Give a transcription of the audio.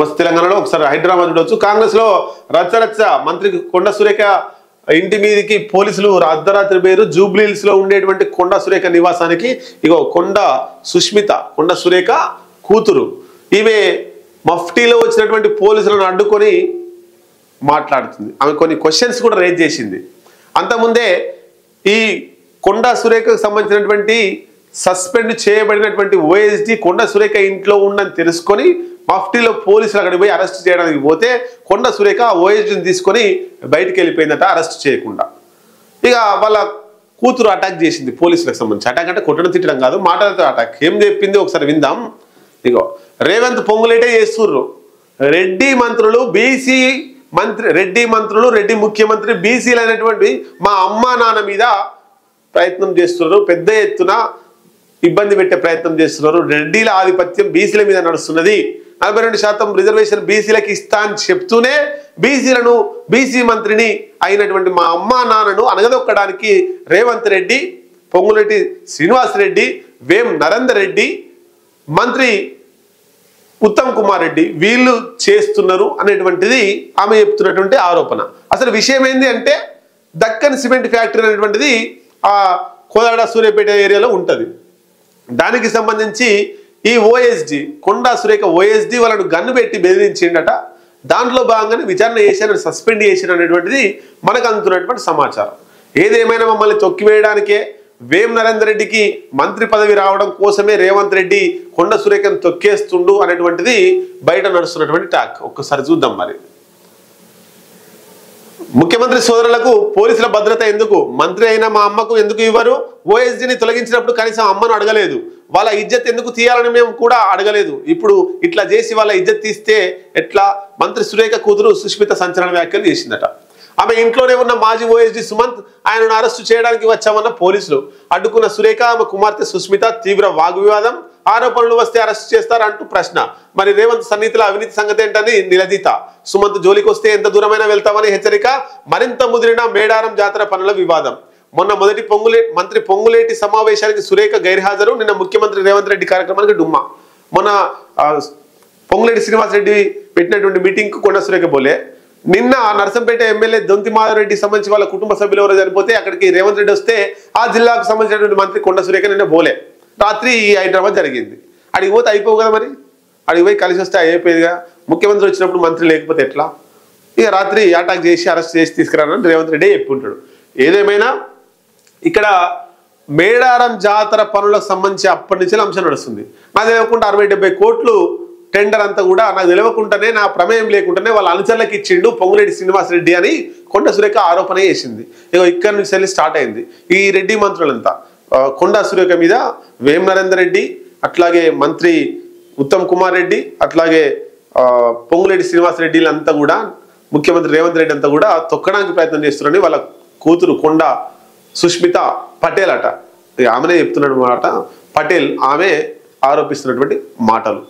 నమస్తే తెలంగాణలో ఒకసారి హైదరాబాద్ చూడవచ్చు. కాంగ్రెస్ లో రచ్చరచ్చ. మంత్రి కొండా సురేఖ ఇంటి మీదకి పోలీసులు అర్ధరాత్రి పేరు జూబ్లీహిల్స్ లో ఉండేటువంటి కొండా సురేఖ నివాసానికి ఇగో కొండా సురేఖ కూతురు ఈమె మఫ్టీలో వచ్చినటువంటి పోలీసులను అడ్డుకొని మాట్లాడుతుంది. ఆమె కొన్ని క్వశ్చన్స్ కూడా రేజ్ చేసింది. అంతకుముందే ఈ కొండా సురేఖకు సంబంధించినటువంటి సస్పెండ్ చేయబడినటువంటి ఓఎస్డి కొండా సురేఖ ఇంట్లో ఉందని తెలుసుకొని మఫ్టీలో పోలీసులు అక్కడికి పోయి అరెస్ట్ చేయడానికి పోతే కొండా సురేఖ ఓఎస్డిని తీసుకొని బయటికి వెళ్ళిపోయిందట అరెస్ట్ చేయకుండా. ఇక వాళ్ళ కూతురు అటాక్ చేసింది పోలీసులకు సంబంధించి. అటాక్ అంటే కొట్టడం తిట్టడం కాదు, మాటలతో అటాక్. ఏం చెప్పింది ఒకసారి విందాం. ఇగో రేవంత్ పొంగులేటే చేస్తుర్రు. రెడ్డి మంత్రులు బీసీ మంత్రి, రెడ్డి ముఖ్యమంత్రి బీసీలు అయినటువంటి మా అమ్మా నాన్న మీద ప్రయత్నం చేస్తున్నారు, పెద్ద ఎత్తున ఇబ్బంది పెట్టే ప్రయత్నం చేస్తున్నారు. రెడ్డిల ఆధిపత్యం బీసీల మీద నడుస్తున్నది. 42% రిజర్వేషన్ బీసీలకు ఇస్తా అని చెప్తూనే బీసీ మంత్రిని అయినటువంటి మా అమ్మా నాన్నను అనగదొక్కడానికి రేవంత్ రెడ్డి, పొంగులేటి శ్రీనివాసరెడ్డి, వేం నరేందర్ రెడ్డి, మంత్రి ఉత్తమ్ కుమార్ రెడ్డి వీళ్ళు చేస్తున్నారు అనేటువంటిది ఆమె చెప్తున్నటువంటి ఆరోపణ. అసలు విషయం ఏంది అంటే దక్కన్ సిమెంట్ ఫ్యాక్టరీ అనేటువంటిది ఆ కోదాడ సూర్యాపేట ఏరియాలో ఉంటుంది. దానికి సంబంధించి ఈ ఓఎస్డి కొండా సురేఖ ఓఎస్డి వాళ్ళను గన్ను పెట్టి బెదిరించిండట. దాంట్లో భాగంగానే విచారణ చేశారు, సస్పెండ్ చేశారు అనేటువంటిది మనకు అందుతున్నటువంటి సమాచారం. ఏదేమైనా మమ్మల్ని తొక్కివేయడానికే వేం నరేందర్ రెడ్డికి మంత్రి పదవి రావడం కోసమే రేవంత్ రెడ్డి కొండా సురేఖను తొక్కేస్తుండు అనేటువంటిది బయట నడుస్తున్నటువంటి టాక్. ఒక్కసారి చూద్దాం. మరి ముఖ్యమంత్రి సోదరులకు పోలీసుల భద్రత ఎందుకు? మంత్రి అయిన మా అమ్మకు ఎందుకు ఇవ్వరు? ఓఎస్డిని తొలగించినప్పుడు కనీసం అమ్మను అడగలేదు. వాళ్ళ ఇజ్జత్ ఎందుకు తీయాలని మేము కూడా అడగలేదు. ఇప్పుడు ఇట్లా చేసి వాళ్ళ ఇజ్జత్ తీస్తే ఎట్లా? మంత్రి సురేఖ కూతురు సుష్మిత సంచలన వ్యాఖ్యలు చేసిందట. ఆమె ఇంట్లోనే ఉన్న మాజీ ఓఎస్డి సుమంత్ ఆయనను అరెస్టు చేయడానికి వచ్చామన్న పోలీసులు అడ్డుకున్న సురేఖ, ఆమె కుమార్తె సుష్మిత తీవ్ర వాగ్వివాదం. ఆరోపణలు వస్తే అరెస్ట్ చేస్తారంటూ ప్రశ్న. మరి రేవంత్ సన్నిహితుల అవినీతి సంగతి ఏంటని నిలదీత. సుమంత్ జోలికి వస్తే ఎంత దూరమైనా వెళ్తామని హెచ్చరిక. మరింత ముదిరిన మేడారం జాతర పనుల వివాదం. మొన్న మొదటి మంత్రి పొంగులేటి సమావేశానికి సురేఖ గైర్హాజరు. నిన్న ముఖ్యమంత్రి రేవంత్ రెడ్డి కార్యక్రమానికి డుమ్మా. మొన్న పొంగులేటి శ్రీనివాసరెడ్డి పెట్టినటువంటి మీటింగ్ కు కొండా సురేఖ పోలే. నిన్న నర్సంపేట ఎమ్మెల్యే దొంతి మాధవరెడ్డి సంబంధించి వాళ్ళ కుటుంబ సభ్యులు ఎవరో చనిపోతే అక్కడికి రేవంత్ రెడ్డి వస్తే ఆ జిల్లాకు సంబంధించినటువంటి మంత్రి కొండా సురేఖ నిన్న పోలే. రాత్రి హైదరాబాద్ జరిగింది. అడిగి పోతే అయిపోవు కదా, మరి అడిగి పోయి కలిసి వస్తే అయిపోయేదిగా. ముఖ్యమంత్రి వచ్చినప్పుడు మంత్రి లేకపోతే ఎట్లా? ఇక రాత్రి అటాక్ చేసి అరెస్ట్ చేసి తీసుకురానని రేవంత్ రెడ్డి చెప్పుంటాడు. ఏదేమైనా ఇక్కడ మేడారం జాతర పనులకు సంబంధించి అప్పటి నుంచి అంశం నడుస్తుంది. నాకు తెలియకుండా 60-70 కోట్లు టెండర్ అంతా కూడా నాకు తెలియకుండానే, నా ప్రమేయం లేకుండానే వాళ్ళ అనుచరులకు ఇచ్చిండు పొంగులేటి శ్రీనివాసరెడ్డి అని కొండా సురేఖ ఆరోపణ చేసింది. ఇక ఇక్కడ నుంచి వెళ్ళి స్టార్ట్ అయింది. ఈ రెడ్డి మంత్రులంతా కొండా సురేఖ మీద వేం నరేందర్ రెడ్డి, అట్లాగే మంత్రి ఉత్తమ్ కుమార్ రెడ్డి, అట్లాగే పొంగులేటి శ్రీనివాసరెడ్డిలంతా కూడా ముఖ్యమంత్రి రేవంత్ రెడ్డి అంతా కూడా తొక్కడానికి ప్రయత్నం చేస్తున్నారని వాళ్ళ కూతురు కొండా సుష్మిత పటేల్ అట, ఆమెనే చెప్తున్నాడు మాట. పటేల్ ఆమె ఆరోపిస్తున్నటువంటి మాటలు.